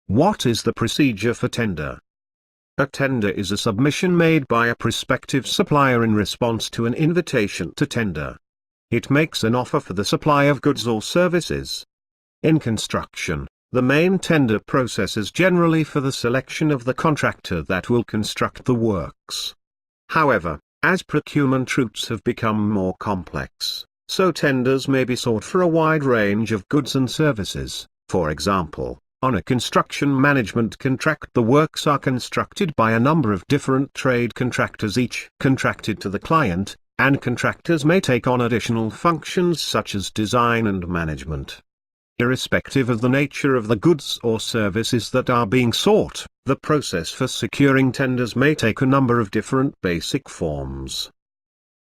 What is the procedure for tender? A tender is a submission made by a prospective supplier in response to an invitation to tender. It makes an offer for the supply of goods or services. In construction, the main tender process is generally for the selection of the contractor that will construct the works. However, as procurement routes have become more complex, so tenders may be sought for a wide range of goods and services. For example, on a construction management contract, the works are constructed by a number of different trade contractors, each contracted to the client, and contractors may take on additional functions such as design and management. Irrespective of the nature of the goods or services that are being sought, the process for securing tenders may take a number of different basic forms.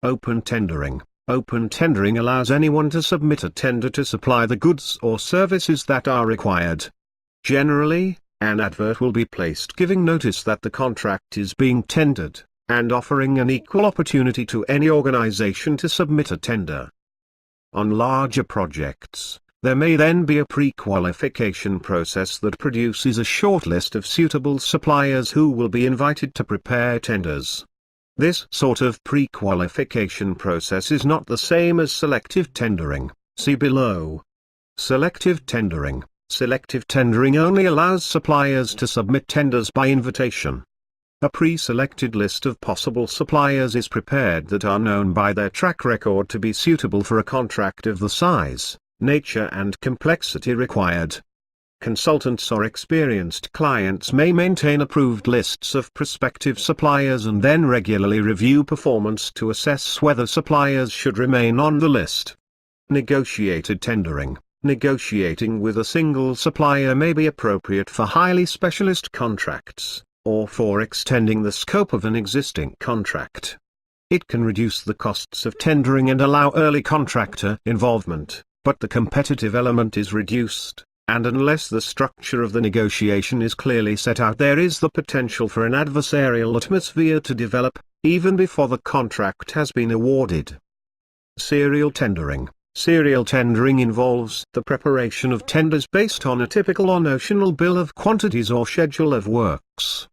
Open tendering. Open tendering allows anyone to submit a tender to supply the goods or services that are required. Generally, an advert will be placed giving notice that the contract is being tendered, and offering an equal opportunity to any organization to submit a tender. On larger projects, there may then be a pre-qualification process that produces a short list of suitable suppliers who will be invited to prepare tenders. This sort of pre-qualification process is not the same as selective tendering. See below. Selective tendering. Selective tendering only allows suppliers to submit tenders by invitation. A pre-selected list of possible suppliers is prepared that are known by their track record to be suitable for a contract of the size, nature and complexity required. Consultants or experienced clients may maintain approved lists of prospective suppliers and then regularly review performance to assess whether suppliers should remain on the list. Negotiated tendering. Negotiating with a single supplier may be appropriate for highly specialist contracts, or for extending the scope of an existing contract. It can reduce the costs of tendering and allow early contractor involvement, but the competitive element is reduced, and unless the structure of the negotiation is clearly set out, there is the potential for an adversarial atmosphere to develop, even before the contract has been awarded. Serial tendering. Serial tendering involves the preparation of tenders based on a typical or notional bill of quantities or schedule of works.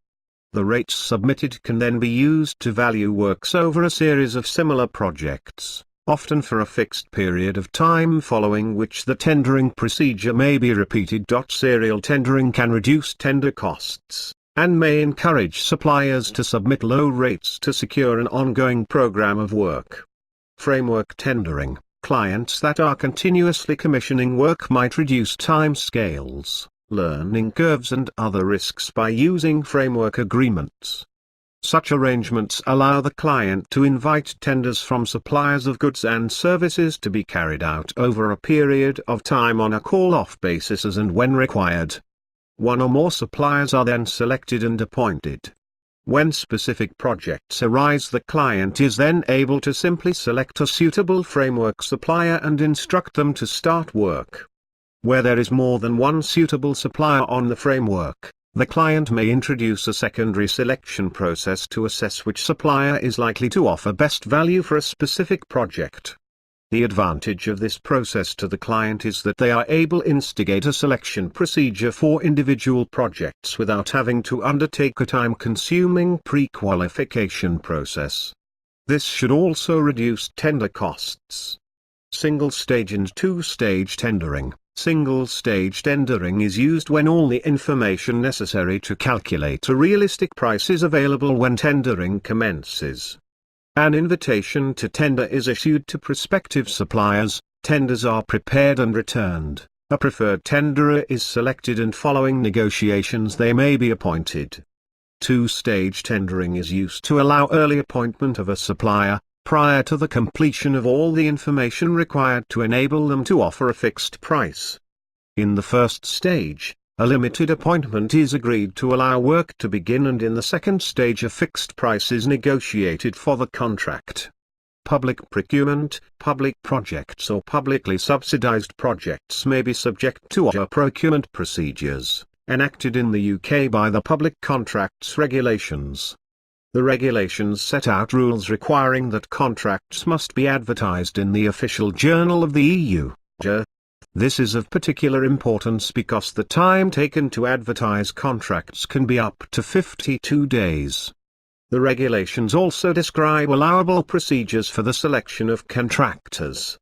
The rates submitted can then be used to value works over a series of similar projects, often for a fixed period of time following which the tendering procedure may be repeated. Serial tendering can reduce tender costs, and may encourage suppliers to submit low rates to secure an ongoing program of work. Framework tendering. Clients that are continuously commissioning work might reduce timescales, learning curves and other risks by using framework agreements. Such arrangements allow the client to invite tenders from suppliers of goods and services to be carried out over a period of time on a call-off basis as and when required. One or more suppliers are then selected and appointed. When specific projects arise, the client is then able to simply select a suitable framework supplier and instruct them to start work. Where there is more than one suitable supplier on the framework, the client may introduce a secondary selection process to assess which supplier is likely to offer best value for a specific project. The advantage of this process to the client is that they are able to instigate a selection procedure for individual projects without having to undertake a time-consuming pre-qualification process. This should also reduce tender costs. Single-stage and two-stage tendering. Single-stage tendering is used when all the information necessary to calculate a realistic price is available when tendering commences. An invitation to tender is issued to prospective suppliers, tenders are prepared and returned, a preferred tenderer is selected, and following negotiations they may be appointed. Two-stage tendering is used to allow early appointment of a supplier, prior to the completion of all the information required to enable them to offer a fixed price. In the first stage, a limited appointment is agreed to allow work to begin, and in the second stage a fixed price is negotiated for the contract. Public procurement. Public projects or publicly subsidized projects may be subject to procurement procedures, enacted in the UK by the Public Contracts Regulations. The regulations set out rules requiring that contracts must be advertised in the Official Journal of the EU. This is of particular importance because the time taken to advertise contracts can be up to 52 days. The regulations also describe allowable procedures for the selection of contractors.